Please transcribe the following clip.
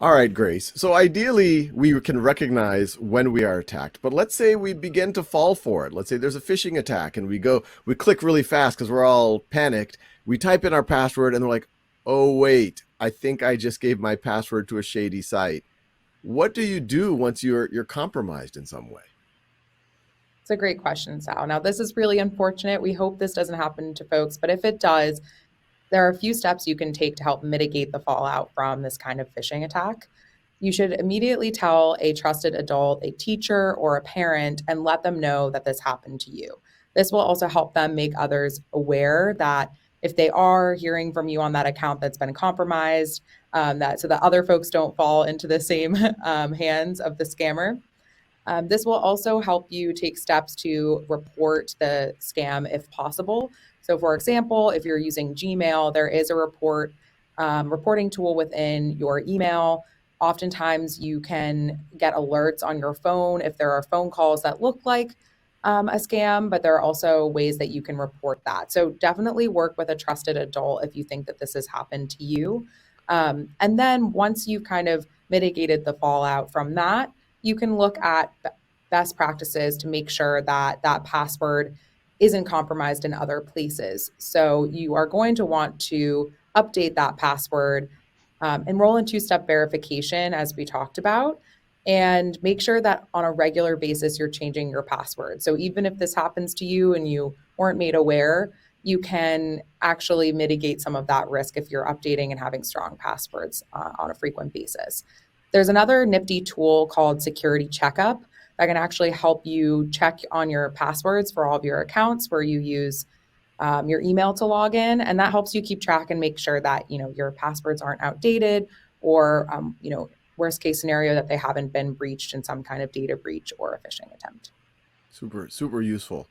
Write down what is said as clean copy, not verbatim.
All right, Grace. So ideally, we can recognize when we are attacked. But let's say we begin to fall for it. Let's say there's a phishing attack and we click really fast because we're all panicked. We type in our password and they're like, oh, wait, I think I just gave my password to a shady site. What do you do once you're compromised in some way? It's a great question, Sal. Now, this is really unfortunate. We hope this doesn't happen to folks, but if it does, there are a few steps you can take to help mitigate the fallout from this kind of phishing attack. You should immediately tell a trusted adult, a teacher, or a parent, and let them know that this happened to you. This will also help them make others aware that if they are hearing from you on that account that's been compromised, that so that other folks don't fall into the same hands of the scammer. This will also help you take steps to report the scam if possible. So, for example, if you're using Gmail, there is a reporting tool within your email. Oftentimes, you can get alerts on your phone if there are phone calls that look like a scam, but there are also ways that you can report that. So, definitely work with a trusted adult if you think that this has happened to you. And then, once you've kind of mitigated the fallout from that, you can look at best practices to make sure that that password isn't compromised in other places. So you are going to want to update that password, enroll in two-step verification, as we talked about, and make sure that on a regular basis you're changing your password. So even if this happens to you and you weren't made aware, you can actually mitigate some of that risk if you're updating and having strong passwords on a frequent basis. There's another nifty tool called Security Checkup that can actually help you check on your passwords for all of your accounts where you use your email to log in, and that helps you keep track and make sure that your passwords aren't outdated, or worst case scenario that they haven't been breached in some kind of data breach or a phishing attempt. Super, super useful.